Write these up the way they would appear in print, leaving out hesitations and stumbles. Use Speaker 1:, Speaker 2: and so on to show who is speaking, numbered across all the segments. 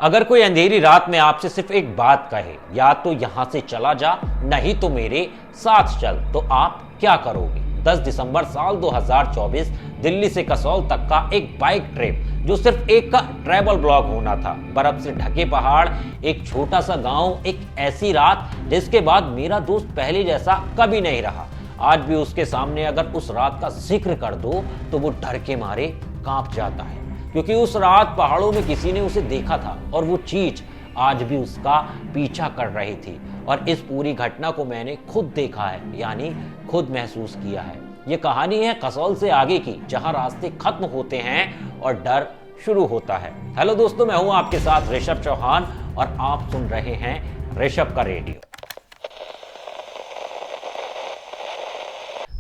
Speaker 1: अगर कोई अंधेरी रात में आपसे सिर्फ एक बात कहे, या तो यहां से चला जा नहीं तो मेरे साथ चल, तो आप क्या करोगे? 10 दिसंबर साल 2024 दिल्ली से कसौल तक का एक बाइक ट्रिप जो सिर्फ एक का ट्रैवल ब्लॉग होना था। बर्फ से ढके पहाड़, एक छोटा सा गांव, एक ऐसी रात जिसके बाद मेरा दोस्त पहले जैसा कभी नहीं रहा। आज भी उसके सामने अगर उस रात का जिक्र कर दो तो वो डर के मारे कांप जाता है, क्योंकि उस रात पहाड़ों में किसी ने उसे देखा था और वो चीज आज भी उसका पीछा कर रही थी। और इस पूरी घटना को मैंने खुद देखा है, यानी खुद महसूस किया है। ये कहानी है कसौल से आगे की, जहां रास्ते खत्म होते हैं और डर शुरू होता है। हेलो दोस्तों, मैं हूं आपके साथ ऋषभ चौहान और आप सुन रहे हैं ऋषभ का रेडियो।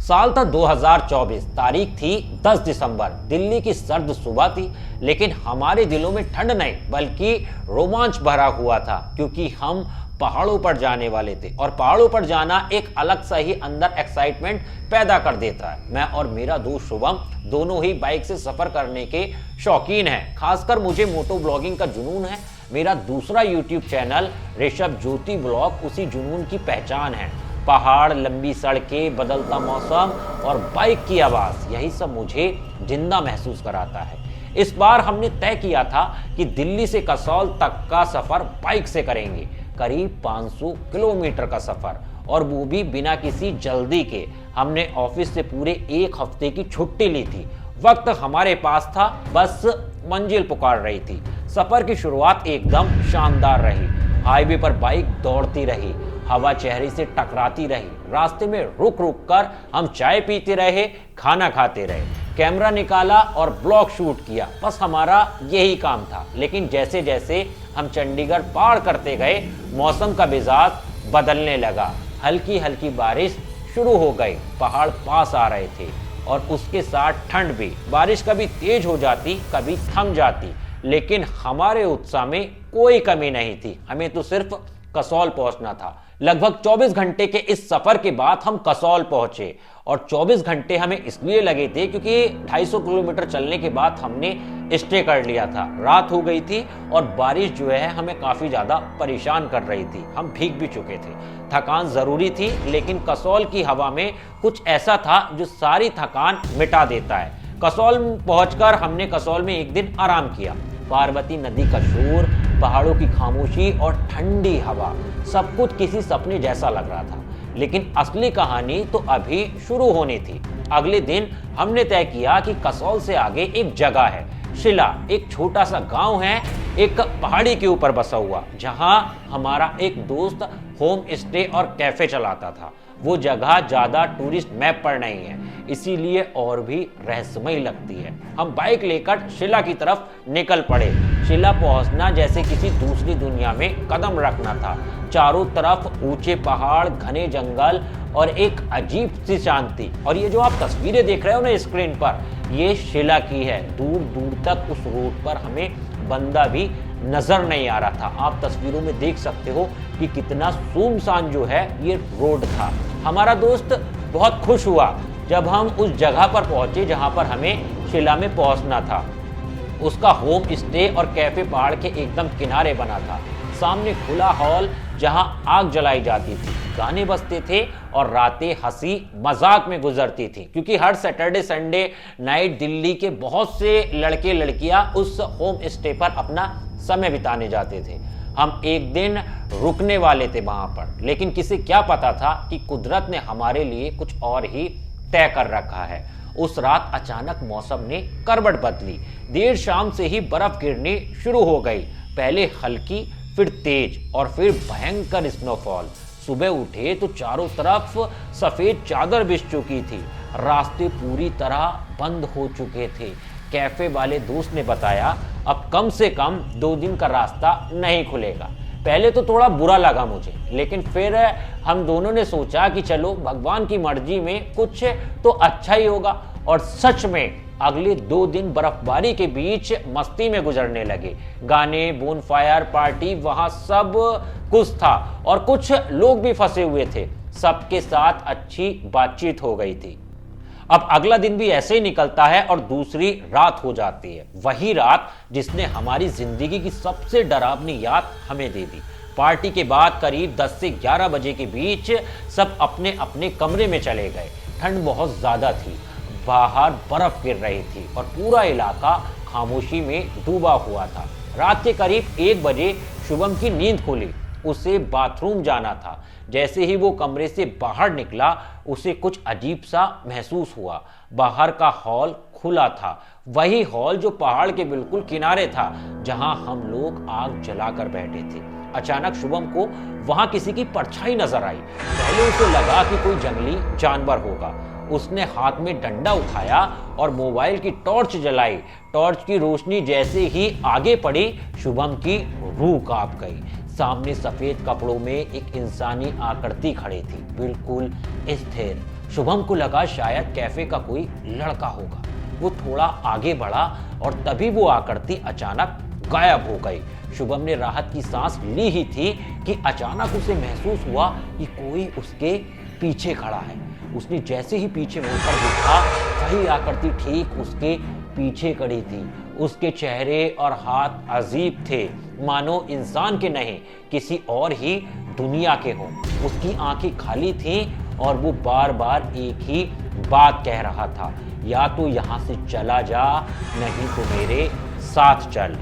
Speaker 1: साल था 2024, तारीख थी 10 दिसंबर। दिल्ली की सर्द सुबह थी, लेकिन हमारे दिलों में ठंड नहीं बल्कि रोमांच भरा हुआ था, क्योंकि हम पहाड़ों पर जाने वाले थे और पहाड़ों पर जाना एक अलग सा ही अंदर एक्साइटमेंट पैदा कर देता है। मैं और मेरा दोस्त शुभम दोनों ही बाइक से सफर करने के शौकीन हैं। खासकर मुझे मोटो ब्लॉगिंग का जुनून है। मेरा दूसरा यूट्यूब चैनल ऋषभ ज्योति ब्लॉग उसी जुनून की पहचान है। पहाड़, लंबी सड़कें, बदलता मौसम और बाइक की आवाज, यही सब मुझे जिंदा महसूस कराता है। इस बार हमने तय किया था कि दिल्ली से कसौल तक का सफर बाइक से करेंगे, करीब 500 किलोमीटर का सफर, और वो भी बिना किसी जल्दी के। हमने ऑफिस से पूरे एक हफ्ते की छुट्टी ली थी। वक्त हमारे पास था, बस मंजिल पुकार रही थी। सफर की शुरुआत एकदम शानदार रही। हाईवे पर बाइक दौड़ती रही, हवा चेहरे से टकराती रही। रास्ते में रुक रुक कर हम चाय पीते रहे, खाना खाते रहे, कैमरा निकाला और ब्लॉग शूट किया। बस हमारा यही काम था। लेकिन जैसे जैसे हम चंडीगढ़ पार करते गए, मौसम का मिजाज बदलने लगा। हल्की हल्की बारिश शुरू हो गई, पहाड़ पास आ रहे थे और उसके साथ ठंड भी। बारिश कभी तेज हो जाती, कभी थम जाती, लेकिन हमारे उत्साह में कोई कमी नहीं थी। हमें तो सिर्फ कसौल पहुंचना था। लगभग 24 घंटे के इस सफर के बाद हम कसौल पहुंचे, और 24 घंटे हमें इसलिए लगे थे क्योंकि 250 किलोमीटर चलने के बाद हमने स्टे कर लिया था। रात हो गई थी और बारिश जो है हमें काफी ज्यादा परेशान कर रही थी। हम भीग भी चुके थे। थकान जरूरी थी, लेकिन कसौल की हवा में कुछ ऐसा था जो सारी थकान मिटा देता है। कसौल पहुंचकर हमने कसौल में एक दिन आराम किया। पार्वती नदी का शोर, पहाड़ों की खामोशी और ठंडी हवा, सब कुछ किसी सपने जैसा लग रहा था। लेकिन असली कहानी तो अभी शुरू होनी थी। अगले दिन हमने तय किया कि कसौल से आगे एक जगह है, शिला, एक छोटा सा गांव है, एक पहाड़ी के ऊपर बसा हुआ, जहां हमारा एक दोस्त होम स्टे और कैफे चलाता था। वो जगह ज्यादा टूरिस्ट मैप पर नहीं है, इसीलिए और भी रहस्यमयी लगती है। हम बाइक लेकर शिला की तरफ निकल पड़े। शिला पहुंचना जैसे किसी दूसरी दुनिया में कदम रखना था। चारों तरफ ऊंचे पहाड़, घने जंगल और एक अजीब सी शांति। और ये जो आप तस्वीरें देख रहे हो ना स्क्रीन पर, ये शिला की है। दूर दूर तक उस रोड पर हमें बंदा भी नजर नहीं आ रहा था। आप तस्वीरों में देख सकते हो कि कितना सुनसान जो है ये रोड था। हमारा दोस्त बहुत खुश हुआ जब हम उस जगह पर पहुंचे जहां पर हमें शिला में पहुंचना था। उसका होम स्टे और कैफे पहाड़ के एकदम किनारे बना था। सामने खुला हॉल जहां आग जलाई जाती थी, गाने बजते थे और रातें हंसी मजाक में गुजरती थी, क्योंकि हर सैटरडे संडे नाइट दिल्ली के बहुत से लड़के लड़कियां उस होम स्टे पर अपना समय बिताने जाते थे। हम एक दिन रुकने वाले थे वहां पर, लेकिन किसे क्या पता था कि कुदरत ने हमारे लिए कुछ और ही तय कर रखा है। उस रात अचानक मौसम ने करवट बदली। देर शाम से ही बर्फ गिरनी शुरू हो गई, पहले हल्की, फिर तेज और फिर भयंकर स्नोफॉल। सुबह उठे तो चारों तरफ सफेद चादर बिछ चुकी थी। रास्ते पूरी तरह बंद हो चुके थे। कैफे वाले दोस्त ने बताया अब कम से कम 2 दिन का रास्ता नहीं खुलेगा। पहले तो थोड़ा बुरा लगा मुझे, लेकिन फिर हम दोनों ने सोचा कि चलो भगवान की मर्जी में कुछ तो अच्छा ही होगा। और सच में अगले 2 दिन बर्फबारी के बीच मस्ती में गुजरने लगे। गाने, बोनफायर, पार्टी, वहां सब कुछ था और कुछ लोग भी फंसे हुए थे। सबके साथ अच्छी बातचीत हो गई थी। अब अगला दिन भी ऐसे ही निकलता है और दूसरी रात हो जाती है, वही रात जिसने हमारी जिंदगी की सबसे डरावनी याद हमें दे दी। पार्टी के बाद करीब 10 से 11 बजे के बीच सब अपने अपने कमरे में चले गए। ठंड बहुत ज्यादा थी, बाहर बर्फ गिर रही थी और पूरा इलाका खामोशी में डूबा हुआ था। रात के करीब 1 बजे शुभम की नींद खुली। उसे बाथरूम जाना था। जैसे ही वो कमरे से बाहर निकला, उसे कुछ अजीब सा महसूस हुआ। बाहर का हॉल खुला था, वही हॉल जो पहाड़ के बिल्कुल किनारे था, जहां हम लोग आग जलाकर बैठे थे। अचानक शुभम को वहां किसी की परछाई नजर आई। पहले उसे लगा कि कोई जंगली जानवर होगा। उसने हाथ में डंडा उठाया और मोबाइल की टॉर्च जलाई। टॉर्च की रोशनी जैसे ही आगे पड़ी, शुभम की रूह कांप गई। सामने सफेद कपड़ों में एक इंसानी आकृति खड़ी थी, बिल्कुल स्थिर। शुभम को लगा शायद कैफे का कोई लड़का होगा। वो थोड़ा आगे बढ़ा और तभी वो आकृति अचानक गायब हो गई। शुभम ने राहत की सांस ली ही थी कि अचानक उसे महसूस हुआ कि कोई उसके पीछे खड़ा है। उसने जैसे ही पीछे मुड़कर देखा, वही आकृति ठीक उसके पीछे खड़ी थी। उसके चेहरे और हाथ अजीब थे, मानो इंसान के नहीं, किसी और ही दुनिया के हों। उसकी आंखें खाली थीं और वो बार बार एक ही बात कह रहा था, या तो यहाँ से चला जा, नहीं तो मेरे साथ चल।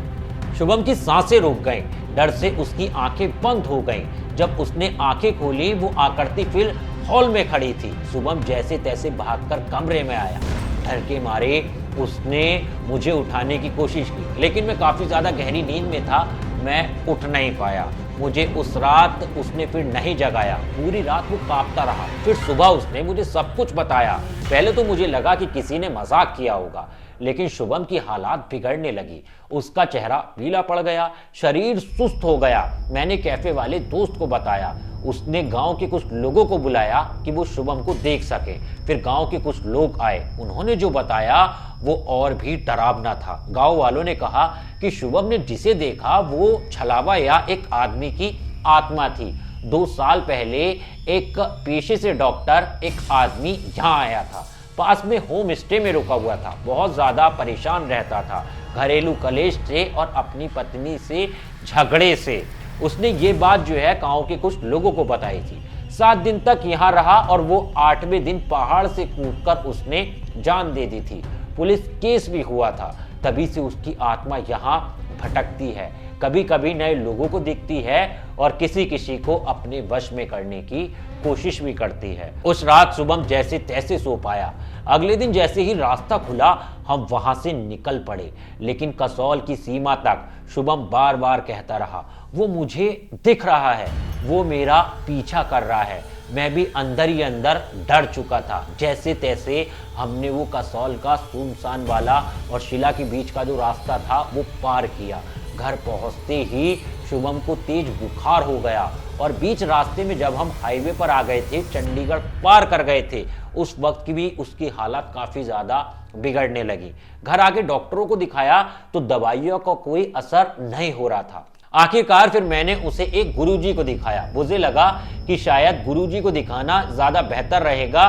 Speaker 1: शुभम की सांसें रुक गईं, डर से उसकी आंखें बंद हो गईं। जब उसने आंखें खोली, वो आकृति फिर हॉल में खड़ी थी। शुभम जैसे तैसे भागकर कमरे में आया। डर के मारे उसने मुझे उठाने की कोशिश की, लेकिन मैं काफी ज्यादा गहरी नींद में था, मैं उठ नहीं पाया। मुझे उस रात उसने फिर नहीं जगाया। पूरी रात वो कांपता रहा। फिर सुबह उसने मुझे सब कुछ बताया। पहले तो मुझे लगा कि किसी ने मजाक किया होगा, लेकिन शुभम की हालात बिगड़ने लगी। उसका चेहरा पीला पड़ गया, शरीर सुस्त हो गया। मैंने कैफे वाले दोस्त को बताया। उसने गांव के कुछ लोगों को बुलाया कि वो शुभम को देख सके। फिर गांव के कुछ लोग आए। उन्होंने जो बताया वो और भी डरावना था। गांव वालों ने कहा कि शुभम ने जिसे देखा वो छलावा या एक आदमी की आत्मा थी। 2 साल पहले एक पेशे से डॉक्टर एक आदमी यहाँ आया था। पास में होम स्टे में रुका हुआ था। बहुत ज्यादा परेशान रहता था, घरेलू कलेश से और अपनी पत्नी से झगड़े से। उसने ये बात जो है गांव के कुछ लोगों को बताई थी। 7 दिन तक यहाँ रहा और वो 8वें दिन पहाड़ से कूदकर उसने जान दे दी थी। पुलिस केस भी हुआ था। तभी से उसकी आत्मा यहाँ भटकती है, कभी कभी नए लोगों को दिखती है और किसी किसी को अपने वश में करने की कोशिश भी करती है। उस रात शुभम जैसे तैसे सो पाया। अगले दिन जैसे ही रास्ता खुला, हम वहां से निकल पड़े, लेकिन कसौल की सीमा तक शुभम बार बार कहता रहा, वो मुझे दिख रहा है, वो मेरा पीछा कर रहा है। मैं भी अंदर ही अंदर डर चुका था। जैसे तैसे हमने वो कसौल का सुनसान वाला और शिला के बीच का जो रास्ता था वो पार किया। घर पहुंचते ही शुभम को तेज बुखार हो गया और बीच रास्ते में जब हम हाईवे पर आ गए थे, चंडीगढ़ पार कर गए थे, उस वक्त की भी उसकी हालत काफी ज्यादा बिगड़ने लगी। घर आके डॉक्टरों को दिखाया तो दवाइयों का कोई असर नहीं हो रहा था। आखिरकार फिर मैंने उसे एक गुरुजी को दिखाया। मुझे लगा कि शायद गुरुजी को दिखाना ज्यादा बेहतर रहेगा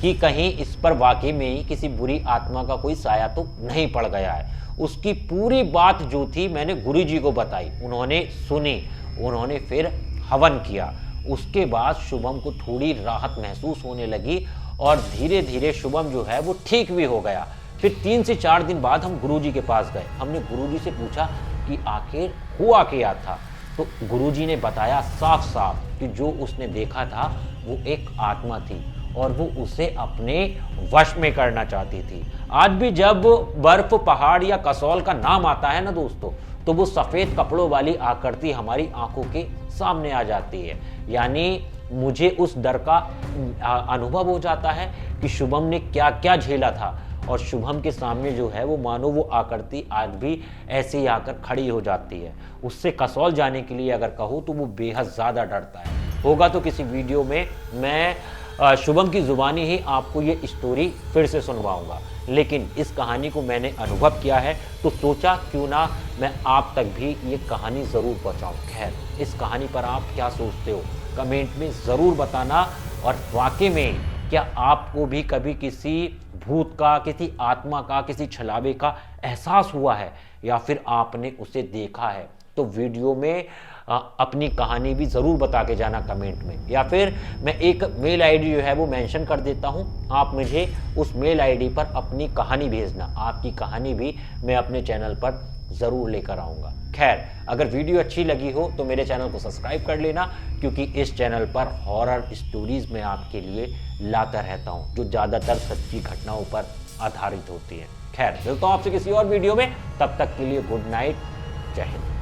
Speaker 1: कि कहीं इस पर वाकई में ही किसी बुरी आत्मा का कोई साया तो नहीं पड़ गया है। उसकी पूरी बात जो थी मैंने गुरुजी को बताई। उन्होंने सुनी, उन्होंने फिर हवन किया। उसके बाद शुभम को थोड़ी राहत महसूस होने लगी और धीरे धीरे शुभम जो है वो ठीक भी हो गया। फिर 3 से 4 दिन बाद हम गुरुजी के पास गए। हमने गुरुजी से पूछा कि आखिर हुआ क्या था। तो गुरुजी ने बताया साफ साफ कि जो उसने देखा था वो एक आत्मा थी और वो उसे अपने वश में करना चाहती थी। आज भी जब बर्फ, पहाड़ या कसौल का नाम आता है ना दोस्तों, तो वो सफेद कपड़ों वाली आकृति हमारी आंखों के सामने आ जाती है। यानी मुझे उस डर का अनुभव हो जाता है कि शुभम ने क्या क्या झेला था और शुभम के सामने जो है वो मानो वो आकृति आज भी ऐसे ही आकर खड़ी हो जाती है। उससे कसौल जाने के लिए अगर कहूँ तो वो बेहद ज़्यादा डरता है। होगा तो किसी वीडियो में मैं शुभम की ज़ुबानी ही आपको ये स्टोरी फिर से सुनवाऊंगा, लेकिन इस कहानी को मैंने अनुभव किया है तो सोचा क्यों ना मैं आप तक भी ये कहानी ज़रूर पहुँचाऊँ। खैर, इस कहानी पर आप क्या सोचते हो कमेंट में ज़रूर बताना। और वाकई में क्या आपको भी कभी किसी भूत का, किसी आत्मा का, किसी छलावे का एहसास हुआ है या फिर आपने उसे देखा है, तो वीडियो में अपनी कहानी भी ज़रूर बता के जाना कमेंट में, या फिर मैं एक मेल आईडी जो है वो मेंशन कर देता हूं, आप मुझे उस मेल आईडी पर अपनी कहानी भेजना। आपकी कहानी भी मैं अपने चैनल पर ज़रूर लेकर आऊँगा। खैर, अगर वीडियो अच्छी लगी हो तो मेरे चैनल को सब्सक्राइब कर लेना, क्योंकि इस चैनल पर हॉरर स्टोरीज़ मैं आपके लिए लाता रहता हूँ जो ज़्यादातर सच्ची घटनाओं पर आधारित होती हैं। खैर, मिलता हूँ आपसे किसी और वीडियो में, तब तक के लिए गुड नाइट, जय हिंद।